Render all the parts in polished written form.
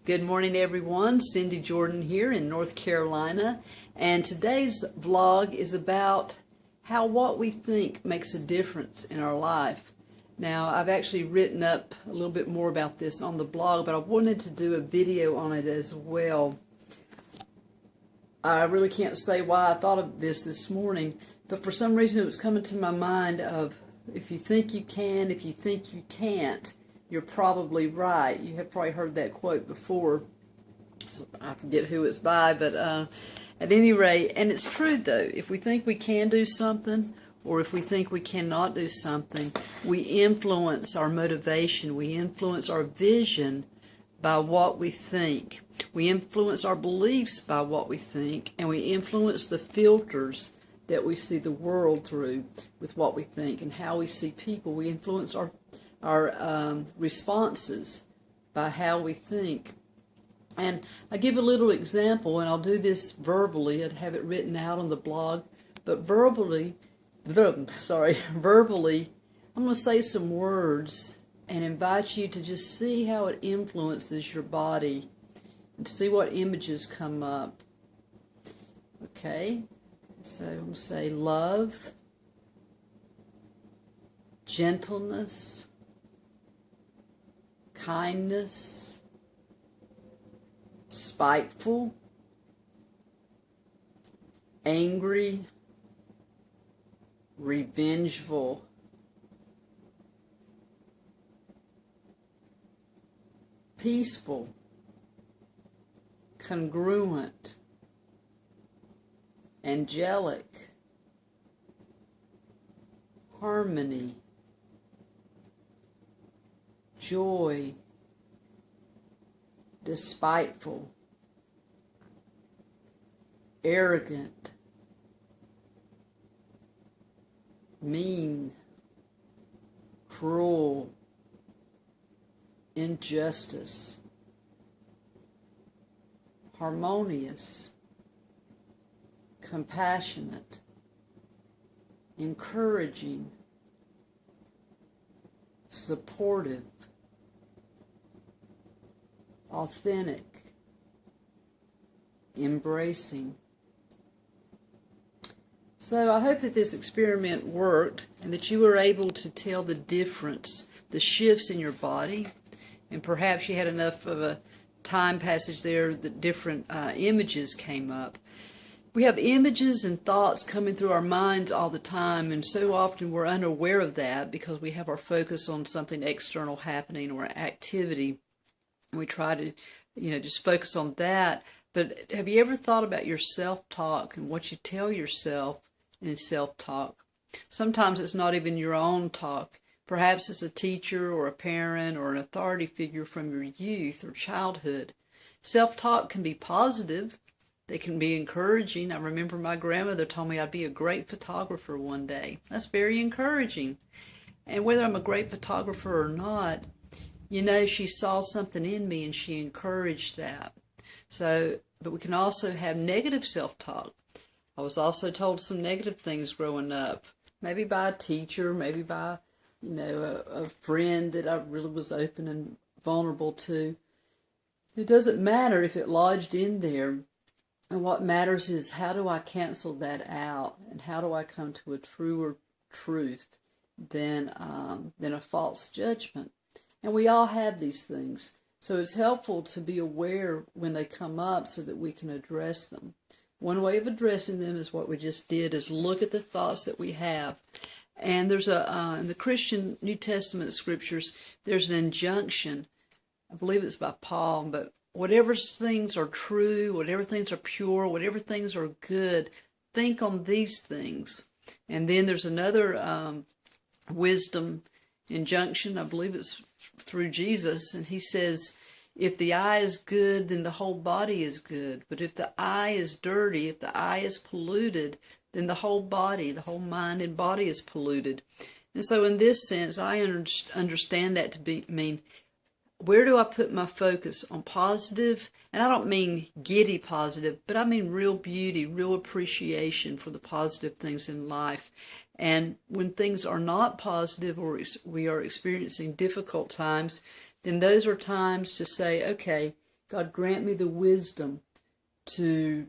Good morning, everyone. Cindy Jordan here in North Carolina, and today's vlog is about how what we think makes a difference in our life. Now, I've actually written up a little bit more about this on the blog, but I wanted to do a video on it as well. I really can't say why I thought of this morning, but for some reason it was coming to my mind of if you think you can, if you think you can't, you're probably right. You have probably heard that quote before. So I forget who it's by, but at any rate, and it's true though, if we think we can do something or if we think we cannot do something, we influence our motivation, we influence our vision by what we think. We influence our beliefs by what we think, and we influence the filters that we see the world through with what we think and how we see people. We influence our responses by how we think. And I give a little example, and I'll do this verbally. I'd have it written out on the blog, but verbally, I'm going to say some words and invite you to just see how it influences your body and see what images come up. Okay, so I'm going to say love, gentleness, kindness, spiteful, angry, revengeful, peaceful, congruent, angelic, harmony, joy, despiteful, arrogant, mean, cruel, injustice, harmonious, compassionate, encouraging, supportive, authentic, embracing. So I hope that this experiment worked and that you were able to tell the difference, the shifts in your body, and perhaps you had enough of a time passage there that different images came up. We have images and thoughts coming through our minds all the time, and so often we're unaware of that because we have our focus on something external happening or activity. And we try to, just focus on that. But have you ever thought about your self-talk and what you tell yourself in self-talk? Sometimes it's not even your own talk. Perhaps it's a teacher or a parent or an authority figure from your youth or childhood. Self-talk can be positive. They can be encouraging. I remember my grandmother told me I'd be a great photographer one day. That's very encouraging. And whether I'm a great photographer or not, she saw something in me and she encouraged that. But we can also have negative self-talk. I was also told some negative things growing up, maybe by a teacher, maybe by, a friend that I really was open and vulnerable to. It doesn't matter if it lodged in there. And what matters is how do I cancel that out and how do I come to a truer truth than a false judgment. And we all have these things. So it's helpful to be aware when they come up so that we can address them. One way of addressing them is what we just did, is look at the thoughts that we have. And there's in the Christian New Testament scriptures, there's an injunction. I believe it's by Paul, but whatever things are true, whatever things are pure, whatever things are good, think on these things. And then there's another wisdom injunction, I believe it's through Jesus, and he says, if the eye is good, then the whole body is good. But if the eye is dirty, if the eye is polluted, then the whole body, the whole mind and body is polluted. And so in this sense, I understand that to mean, where do I put my focus on positive? And I don't mean giddy positive, but I mean real beauty, real appreciation for the positive things in life. And when things are not positive or we are experiencing difficult times, then those are times to say, okay, God grant me the wisdom to,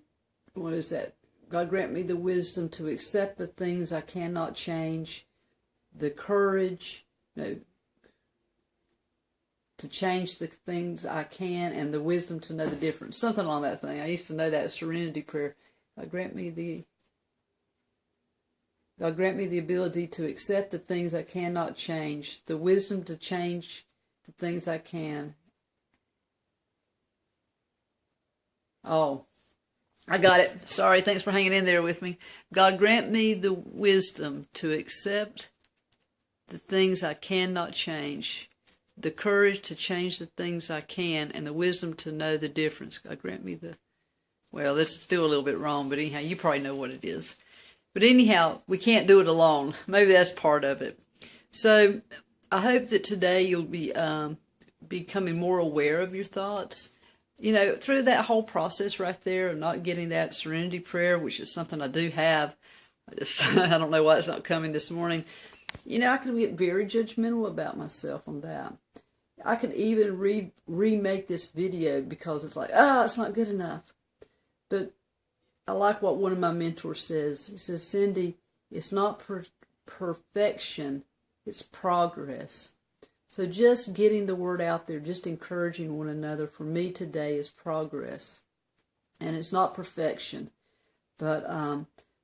God grant me the wisdom to accept the things I cannot change, the courage, to change the things I can, and the wisdom to know the difference. Something along that thing. I used to know that serenity prayer. God grant me the ability to accept the things I cannot change, the wisdom to change the things I can. Oh, I got it. Sorry, thanks for hanging in there with me. God grant me the wisdom to accept the things I cannot change, the courage to change the things I can, and the wisdom to know the difference. God grant me well, this is still a little bit wrong, but anyhow, you probably know what it is. But anyhow, we can't do it alone. Maybe that's part of it. So I hope that today you'll be becoming more aware of your thoughts. Through that whole process right there of not getting that serenity prayer, which is something I do have. I don't know why it's not coming this morning. I can get very judgmental about myself on that. I can even remake this video because it's like, it's not good enough. But I like what one of my mentors says. He says, Cindy, it's not perfection, it's progress. So just getting the word out there, just encouraging one another, for me today is progress. And it's not perfection. But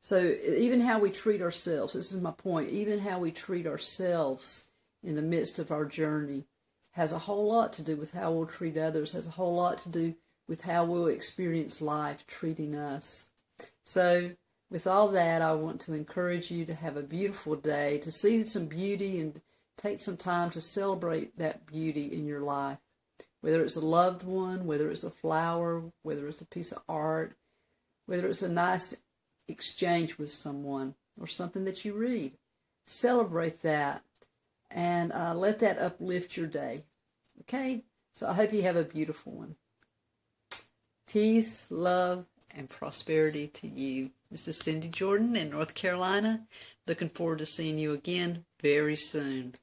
so even how we treat ourselves, this is my point, even how we treat ourselves in the midst of our journey has a whole lot to do with how we'll treat others, has a whole lot to do with how we'll experience life treating us. So with all that, I want to encourage you to have a beautiful day, to see some beauty and take some time to celebrate that beauty in your life. Whether it's a loved one, whether it's a flower, whether it's a piece of art, whether it's a nice exchange with someone or something that you read. Celebrate that and let that uplift your day. Okay? So I hope you have a beautiful one. Peace, love, and prosperity to you. This is Cindy Jordan in North Carolina. Looking forward to seeing you again very soon.